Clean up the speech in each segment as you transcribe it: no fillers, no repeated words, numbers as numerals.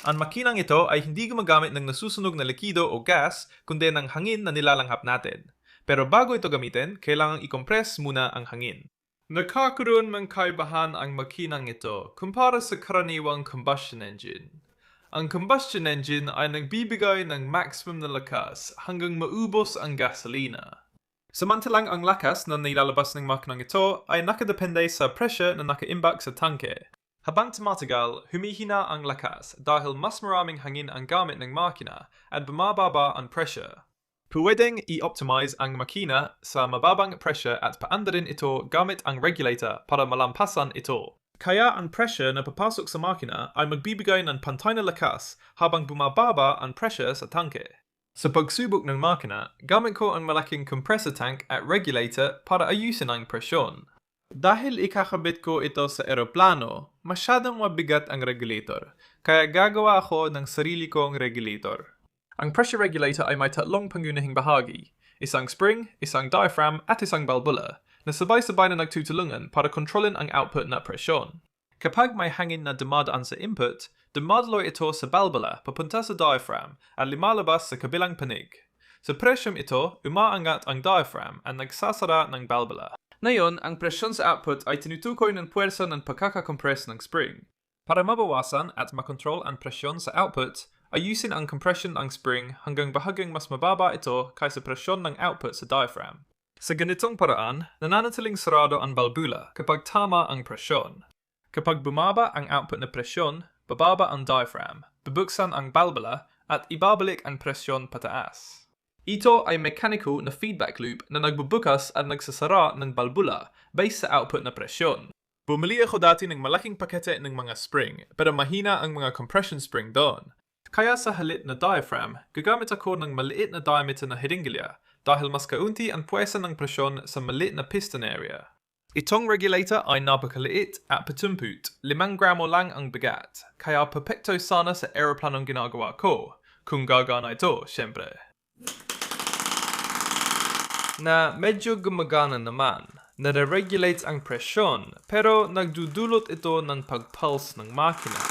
Ang makinang ito ay hindi gumagamit ng nasusunog na likido o gas, kundi ng hangin na nilalanghap natin. Pero bago ito gamitin, kailangang i-compress muna ang hangin. Nakakaroon ng kaibahan ang makinang ito kumpara sa karaniwang combustion engine. Ang combustion engine ay nagbibigay ng maximum na lakas hanggang maubos ang gasolina. Samantalang ang lakas na nilalabas ng makinang ito ay nakadepende sa pressure na nakaimbak sa tangke. Habang tumatagal, humihina ang lakas dahil mas maraming hangin ang gamit ng makina at bumababa ang pressure. Pwedeng i-optimize ang makina sa mababang pressure at paandarin ito gamit ang regulator para malampasan ito. Kaya ang pressure na papasok sa makina ay magbibigay ng pantay na lakas habang bumababa ang pressure sa tangke. Sa pagsubok ng makina, gamit ko ang malaking compressor tank at regulator para ayusin ang presyon. Dahil ikakabit ko ito sa eroplano, masyadong mabigat ang regulator, kaya gagawa ako ng sarili kong regulator. Ang pressure regulator ay may tatlong pangunahing bahagi, isang spring, isang diaphragm at isang balbula, na sabay-sabay na nagtutulungan para kontrolin ang output na presyon. Kapag may hangin na dumadaan sa input, dumadaloy ito sa balbula papunta sa diaphragm at lumalabas sa kabilang panig. Sa presyong ito, umaangat ang diaphragm at nagsasara ng balbula. Ngayon, ang presyon sa output ay tinutukoy ng puwersa ng pagkakakompress ng spring. Para mabawasan at makontrol ang presyon sa output, ayusin ang compression ng spring hanggang bahagyang mas mababa ito kaysa presyon ng output sa diaphragm. Sa ganitong paraan, nananatiling sarado ang balbula kapag tama ang presyon. Kapag bumaba ang output na presyon, bababa ang diaphragm, bubuksan ang balbula at ibabalik ang presyon pataas. Ito ay mekaniko na feedback loop na nagbubukas at nagsasara ng balbula based sa output na presyon. Bumili ako dati ng malaking pakete ng mga spring, pero mahina ang mga compression spring doon. Kaya sa halit na diaphragm, gagamit ako ng maliit na diameter na hiringilya dahil mas kaunti ang puwersa ng presyon sa maliit na piston area. Itong regulator ay napakaliit at patumput, 5 gramo lang ang bigat, kaya perfecto sana sa eroplanong ginagawa ko, kung gagana ito, syempre. Na medyo gumagana naman, nare-regulate ang presyon, pero nagdudulot ito ng pag-pulse ng makina.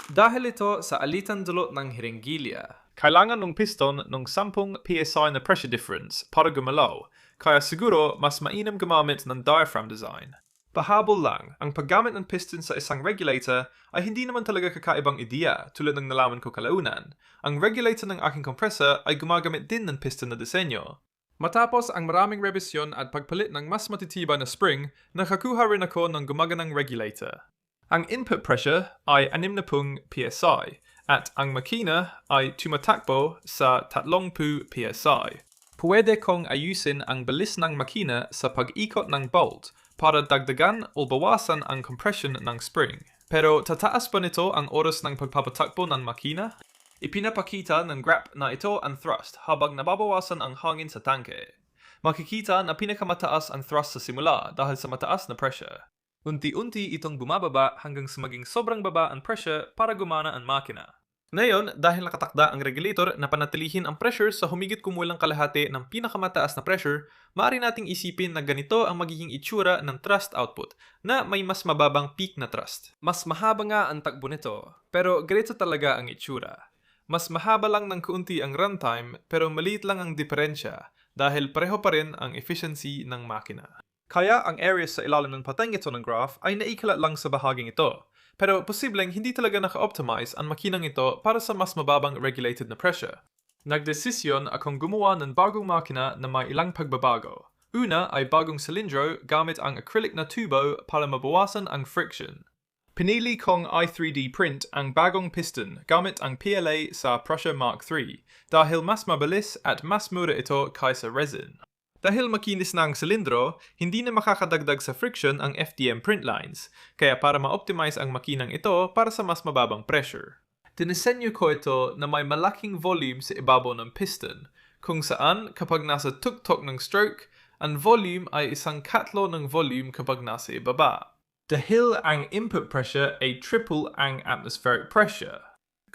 Dahil ito sa alitan dulot ng hiringgilya, kailangan ng piston ng 10 psi na pressure difference para gumalaw, kaya siguro mas mainam gumamit ng diaphragm design. Pahabol lang, ang paggamit ng piston sa isang regulator ay hindi naman talaga kakaibang ideya tulad ng nalaman ko kalaunan. Ang regulator ng aking compressor ay gumagamit din ng piston na disenyo. Matapos ang maraming revisyon at pagpalit ng mas matitibay na spring, nakakuha rin ako ng gumaganang regulator. Ang input pressure ay 60 psi at ang makina ay tumatakbo sa 30 psi. Pwede kong ayusin ang bilis ng makina sa pag-ikot ng bolt para dagdagan o bawasan ang compression ng spring. Pero tataas ba nito ang oras ng pagpapatakbo ng makina? Ipinapakita ng graph na ito ang thrust habang nababawasan ang hangin sa tangke. Makikita na pinakamataas ang thrust sa simula dahil sa mataas na pressure. Unti-unti itong bumababa hanggang sa maging sobrang baba ang pressure para gumana ang makina. Ngayon, dahil nakatakda ang regulator na panatilihin ang pressure sa humigit kumulang kalahati ng pinakamataas na pressure, maaari nating isipin na ganito ang magiging itsura ng thrust output na may mas mababang peak na thrust. Mas mahaba nga ang takbo nito, pero ganito talaga ang itsura. Mas mahaba lang ng kaunti ang runtime pero maliit lang ang diferensya dahil pareho pa rin ang efficiency ng makina. Kaya ang area sa ilalim ng patengito ng graph ay naikalat lang sa bahaging ito. Pero posibleng hindi talaga naka-optimize ang makinang ito para sa mas mababang regulated na pressure. Nagdesisyon akong gumawa ng bagong makina na may ilang pagbabago. Una ay bagong silindro gamit ang acrylic na tubo para mabawasan ang friction. Pinili kong i3D print ang bagong piston gamit ang PLA sa Prussia Mark III dahil mas mabilis at mas mura ito kaysa resin. Dahil makinis na ang silindro, hindi na makakadagdag sa friction ang FDM print lines, kaya para ma-optimize ang makinang ito para sa mas mababang pressure. Dinesenyo ko ito na may malaking volume sa ibabaw ng piston, kung saan kapag nasa tuktok ng stroke, ang volume ay isang katlo ng volume kapag nasa ibaba. Dahil ang input pressure ay triple ang atmospheric pressure.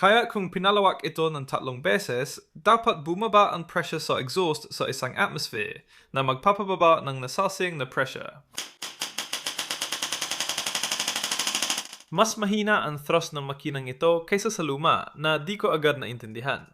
Kaya kung pinalawak ito ng 3 beses, dapat bumaba ang pressure sa exhaust sa isang atmosphere na magpapababa ng nasasayang na pressure. Mas mahina ang thrust ng makinang ito kaysa sa luma na di ko agad naintindihan.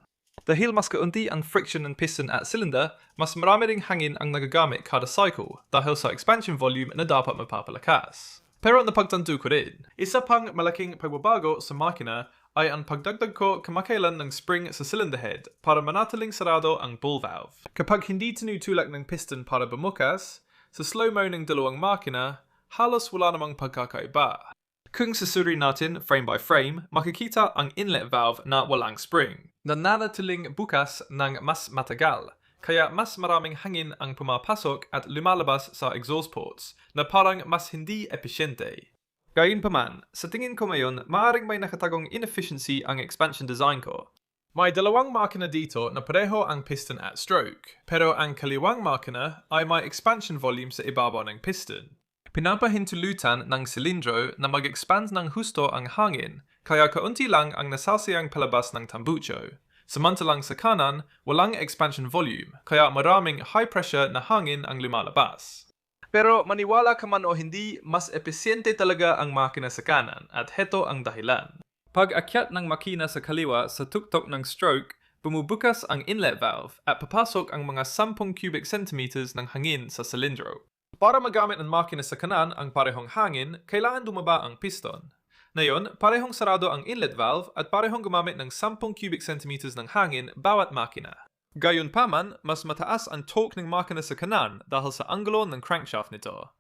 Dahil mas kaunti ang friction ng piston at cylinder, mas marami ring hangin ang nagagamit kada cycle dahil sa expansion volume na dapat mapapalakas. Pero napagtanto ko rin, isa pang malaking pagbabago sa makina ay ang pagdagdag ko kamakailan ng spring sa cylinder head para manatiling sarado ang ball valve. Kapag hindi tinutulak ng piston para bumukas, sa slow-mo ng dalawang makina, halos wala namang pagkakaiba. Kung susuri natin frame by frame, makikita ang inlet valve na walang spring, na nanatiling bukas ng mas matagal, kaya mas maraming hangin ang pumapasok at lumalabas sa exhaust ports na parang mas hindi epesyente. Gayunpaman, sa tingin ko ngayon, maaaring may nakatagong inefficiency ang expansion design ko. May dalawang makina dito na pareho ang piston at stroke, pero ang kaliwang makina ay may expansion volume sa ibabaw ng piston. Pinapahintulutan ng silindro na mag-expand ng husto ang hangin, kaya kaunti lang ang nasasayang palabas ng tambucho. Samantalang sa kanan, walang expansion volume, kaya maraming high-pressure na hangin ang lumalabas. Pero maniwala ka man o hindi, mas epesyente talaga ang makina sa kanan, at heto ang dahilan. Pag akyat ng makina sa kaliwa sa tuktok ng stroke, bumubukas ang inlet valve at papasok ang mga 10 cubic centimeters ng hangin sa silindro. Para magamit ng makina sa kanan ang parehong hangin, kailangan dumaba ang piston. Ngayon, parehong sarado ang inlet valve at parehong gumamit ng 10 cubic centimeters ng hangin bawat makina. Gayunpaman, mas mataas ang torque ng makina sa kanan dahil sa anggulo ng crankshaft nito.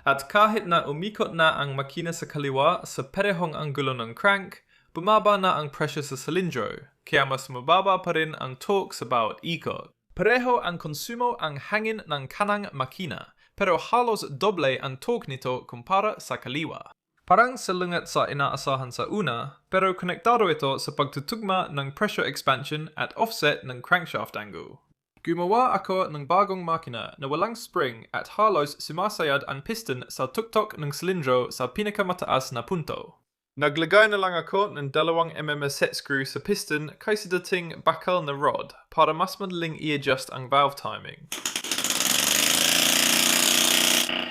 At kahit na umikot na ang makina sa kaliwa sa parehong anggulo ng crank, bumaba na ang pressure sa silindro, kaya mas mababa pa rin ang torque sa bawat ikot. Pareho ang konsumo ang hangin ng kanang makina, pero halos doble ang torque nito kumpara sa kaliwa. Parang salungat sa inaasahan sa una, pero konektado ito sa pagtutugma ng pressure expansion at offset ng crankshaft angle. Gumawa ako ng bagong makina na walang spring at halos sumasayad ang piston sa tuktok ng silindro sa pinakamataas na punto. Naglagay na lang ako ng 2 mm set screw sa piston kaysa dating bakal na rod para mas madaling i-adjust ang valve timing.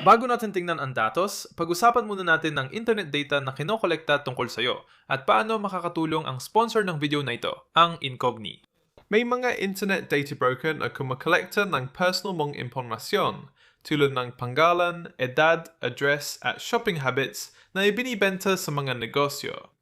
Bago natin tingnan ang datos, pag-usapan muna natin ng internet data na kinokolekta tungkol sa'yo at paano makakatulong ang sponsor ng video na ito, ang Incogni. May mga internet data broker na kumakolekta ng personal mong impormasyon tulad ng pangalan, edad, address at shopping habits na ibinibenta sa mga negosyo.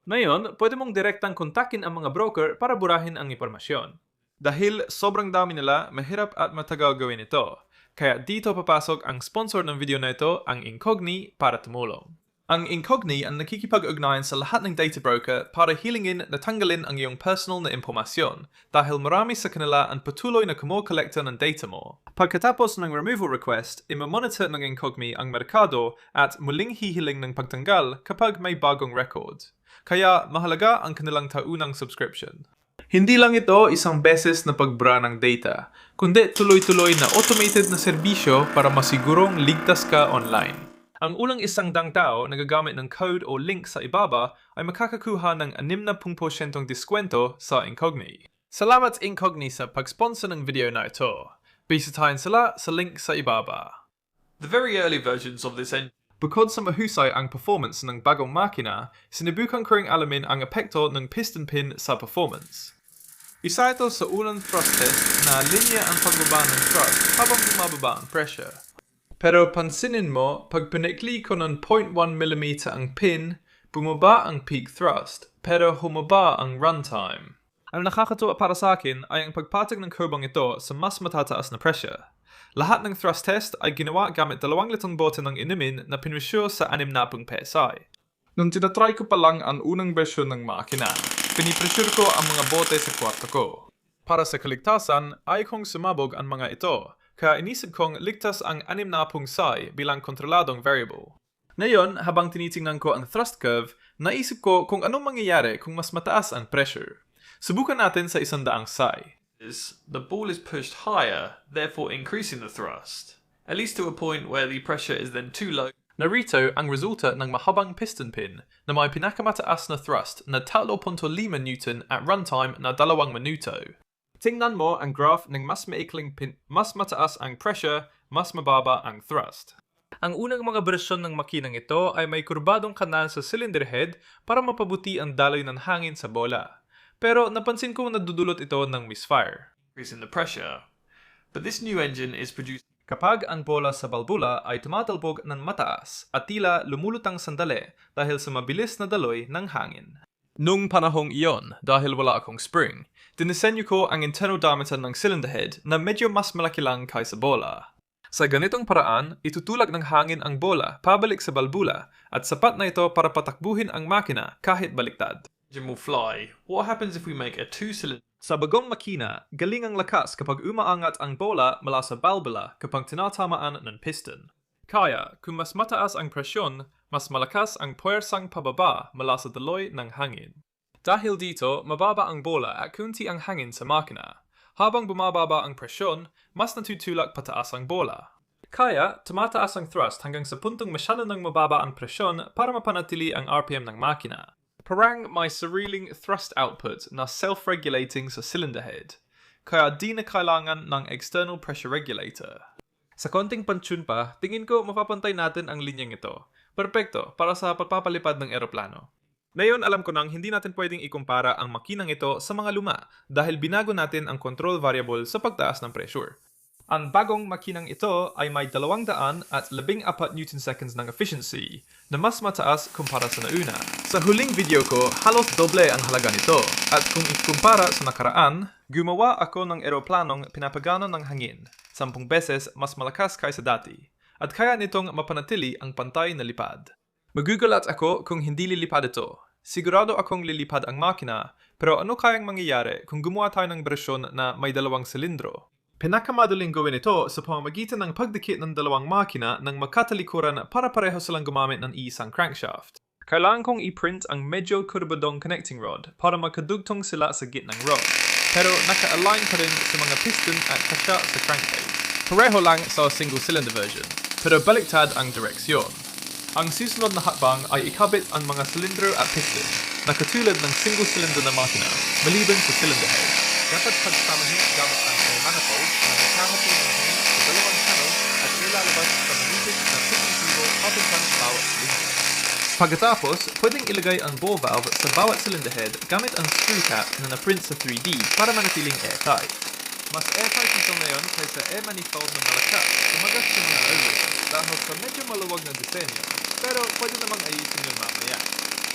Ngayon, pwede mong direktang kontakin ang mga broker para burahin ang impormasyon. Dahil sobrang dami nila, mahirap at matagal gawin ito. Kaya dito papasok ang sponsor ng video na ito, ang Incogni, para tumulong. Ang Incogni ang nakikipag-ugnayan sa lahat ng data broker para hilingin na tanggalin ang iyong personal na impormasyon dahil marami sa kanila ang patuloy na kumokolekta ng data mo. Pagkatapos ng removal request, imamonitor ng Incogni ang merkado at muling hihiling ng pagtanggal kapag may bagong record. Kaya mahalaga ang kanilang taunang subscription. Hindi lang ito isang beses na pagbura ng data, kundi tuloy-tuloy na automated na serbisyo para masigurong ligtas ka online. Ang ulang 100 tao na gagamit ng code o link sa ibaba ay makakakuha ng 60% diskwento sa Incogni. Salamat Incogni sa pag-sponsor ng video na ito. Bisitahin sila sa link sa ibaba. The very early versions of this engine. Bukod sa mahusay ang performance ng bagong makina, sinubukan ko ring alamin ang epekto ng piston pin sa performance. Isa ito sa unang thrust test na linya ang pagbaba ng thrust habang bumababa ang pressure. Pero pansinin mo, pag pinikli ko ng 0.1 mm ang pin, bumaba ang peak thrust, pero humaba ang runtime. Ang nakakatuwa para sa akin ay ang pagpatag ng kurbang ito sa mas matataas na pressure. Lahat ng thrust test ay ginawa gamit 2 litong bote ng inumin na pinresure sa 60 PSI. Nung tinatry ko pa lang ang unang bersyon ng makina, pinipressure ko ang mga bote sa kwarto ko. Para sa kaligtasan, ay kong sumabog ang mga ito, kaya inisip kong ligtas ang 60 psi bilang kontroladong variable. Ngayon, habang tinitingnan ko ang thrust curve, naisip ko kung anong mangyayari kung mas mataas ang pressure. Subukan natin sa 100 psi. The ball is pushed higher, therefore increasing the thrust, at least to a point where the pressure is then too low. Narito ang resulta ng mahabang piston pin na may pinakamataas na thrust na 3.5 Newton at runtime na 2 minuto. Tingnan mo ang graph ng mas maikling pin, mas mataas ang pressure, mas mababa ang thrust. Ang unang mga bersyon ng makinang ito ay may kurbadong kanal sa cylinder head para mapabuti ang daloy ng hangin sa bola. Pero napansin kong nadudulot ito ng misfire. Increase in the pressure. But this new engine is produced kapag ang bola sa balbula ay tumatalbog ng mataas at tila lumulutang sandali dahil sa mabilis na daloy ng hangin. Nung panahong iyon, dahil wala akong spring, dinisenyo ko ang internal diameter ng cylinder head na medyo mas malaki lang kaysa bola. Sa ganitong paraan, itutulak ng hangin ang bola pabalik sa balbula at sapat na ito para patakbuhin ang makina kahit baliktad. Engine will fly. What happens if we make a two-cylinder? Sa bagong makina, galing ang lakas kapag umaangat ang bola mula sa balbula kapag tinatamaan ng piston. Kaya, kung mas mataas ang presyon, mas malakas ang puwersang pababa mula sa daloy ng hangin. Dahil dito, mababa ang bola at kunti ang hangin sa makina. Habang bumababa ang presyon, mas natutulak pataas ang bola. Kaya, tumataas ang thrust hanggang sa puntong masyado nang mababa ang presyon para mapanatili ang RPM ng makina. Parang may sariling thrust output na self-regulating sa cylinder head. Kaya di na kailangan ng external pressure regulator. Sa konting pansyon pa, tingin ko mapapantay natin ang linyang ito. Perpekto para sa pagpapalipad ng eroplano. Ngayon alam ko nang hindi natin pwedeng ikumpara ang makinang ito sa mga luma dahil binago natin ang control variable sa pagtaas ng pressure. Ang bagong makinang ito ay may 214 Newton-seconds ng efficiency na mas mataas kumpara sa nauna. Sa huling video ko, halos doble ang halaga nito at kung ikumpara sa nakaraan, gumawa ako ng eroplanong pinapagana ng hangin, 10 beses mas malakas kaysa dati at kaya nitong mapanatili ang pantay na lipad. Magugulat ako kung hindi lilipad ito. Sigurado akong lilipad ang makina, pero ano kayang mangyayari kung gumawa tayo ng bersyon na may 2 silindro? Pinakamadaling gawin ito sa pamamagitan ng pagdikit ng 2 makina ng magkatalikuran para pareho silang gumamit ng isang crankshaft. Kailangan kong i-print ang medyo kurbadong connecting rod para magkadugtong sila sa gitnang rod, pero naka-align pa rin sa mga piston at kasya sa crankcase. Pareho lang sa single-cylinder version, pero baliktad ang direksyon. Ang susunod na hakbang ay ikabit ang mga silindro at piston na katulad ng single-cylinder na makina, maliban sa cylinder head. Dapat pagsamahin gamit ang manifold na makakatulong ng hangin sa 2 channel at ilalabas sa manipis na piston tubo papunta sa bawat silindro. Pagkatapos, pwedeng ilagay ang ball valve sa bawat cylinder head gamit ang screw cap na na-print sa 3D para manatiling airtight. Mas airtight ito ngayon kaysa air manifold na malakas kumagat sa mga earlier dahil sa medyo maluwag na disenyo, pero pwede namang ayusin yun mamaya.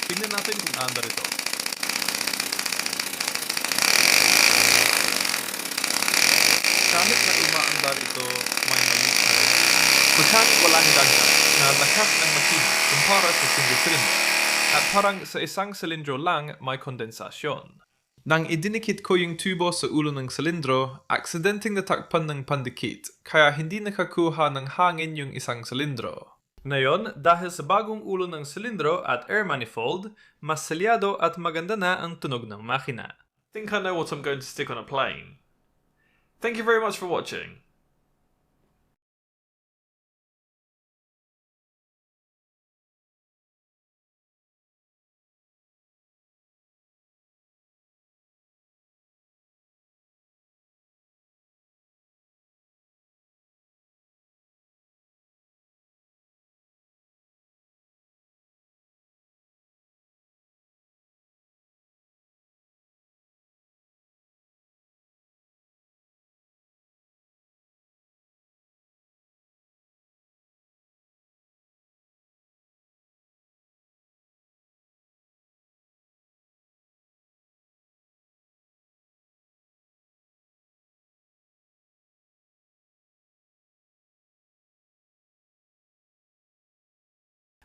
Tingnan natin kung andar ito. Kahit na umaandar ito, may mali pa rin. Kusang walang dagdag na lakas ng makina kumpara sa single cylinder at parang sa isang silindro lang may kondensasyon. Nang idinikit ko yung tubo sa ulo ng silindro, aksidenteng natakpan ng pandikit, kaya hindi nakakuha ng hangin yung isang silindro. Ngayon, dahil sa bagong ulo ng silindro at air manifold, mas selyado at maganda na ang tunog ng makina. I think I know what I'm going to stick on a plane. Thank you very much for watching.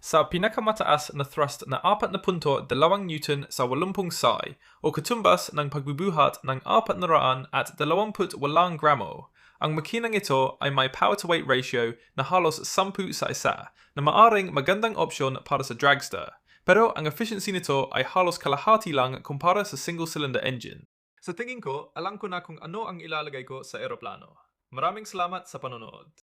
Sa pinakamataas na thrust na 4.2 Newton sa 80 psi o katumbas ng pagbubuhat ng 428 gramo, ang makinang ito ay may power-to-weight ratio na halos 10 sa 1 na maaring magandang opsyon para sa dragster, pero ang efficiency nito ay halos kalahati lang kumpara sa single-cylinder engine. Sa tingin ko, alam ko na kung ano ang ilalagay ko sa eroplano. Maraming salamat sa panonood.